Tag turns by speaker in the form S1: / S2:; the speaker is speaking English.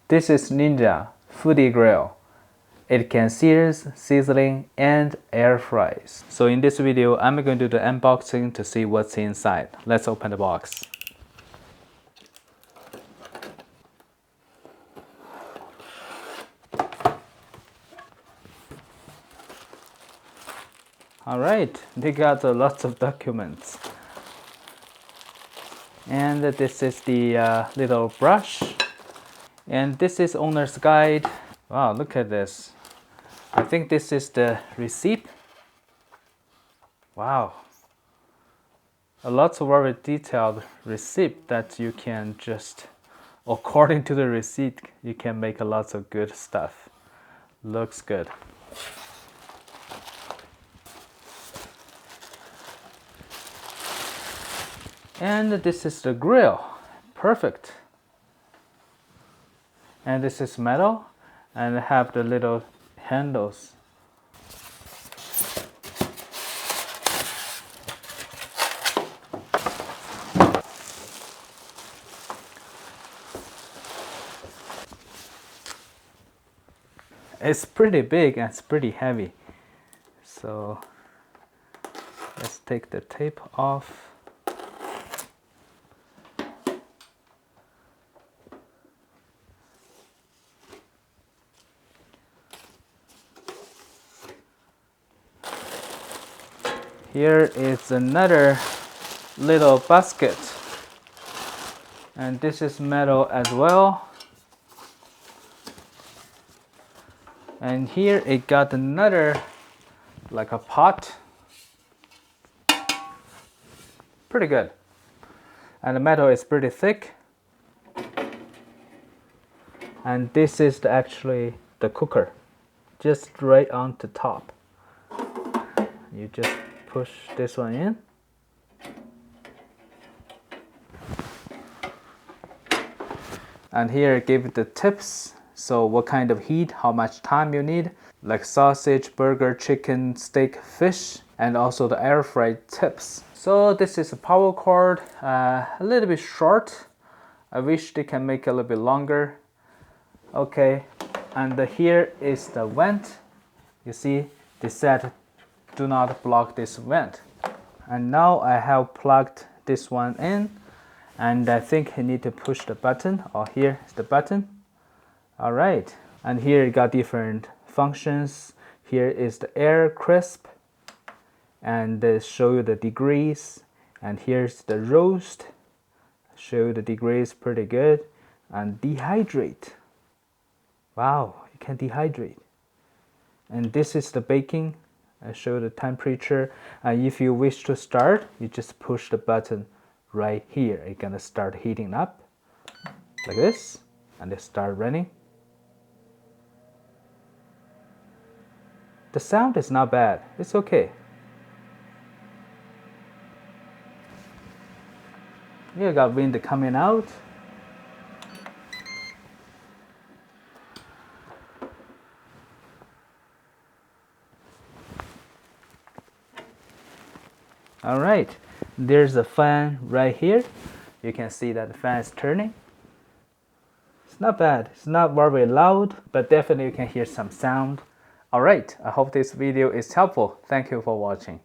S1: This is Ninja Foodi Grill. It can sears, sizzling, and air fries. So in this video, I'm going to do the unboxing to see what's inside. Let's open the box. Alright, they got lots of documents. And this is the little brush. And this is owner's guide. Wow, look at this. I think this is the receipt. Wow. A lot of very detailed receipt that you can just, according to the receipt, you can make a lot of good stuff. Looks good. And this is the grill. Perfect. And this is metal and have the little handles. It's pretty big and it's pretty heavy. So let's take the tape off. Here is another little basket, and this is metal as well. And here it got another, like a pot. Pretty good. And the metal is pretty thick. And this is actually the cooker, just right on the top. You just push this one in. And here it gives the tips. So what kind of heat, how much time you need, like sausage, burger, chicken, steak, fish, and also the air fry tips. So this is a power cord, a little bit short. I wish they can make it a little bit longer. Okay, and here is the vent. You see, they said do not block this vent. And now I have plugged this one in, and I think I need to push the button. Oh, here is the button. All right, and here you got different functions. Here is the air crisp, and they show you the degrees. And here's the roast, show you the degrees, pretty good. And dehydrate. Wow, you can dehydrate. And this is the baking. I show the temperature, and if you wish to start, you just push the button right here. It's gonna start heating up like this, and it start running. The sound is not bad, it's okay. You got wind coming out. All right, there's a fan right here. You can see that the fan is turning. It's not bad. It's not very loud, but definitely you can hear some sound. All right, I hope this video is helpful. Thank you for watching.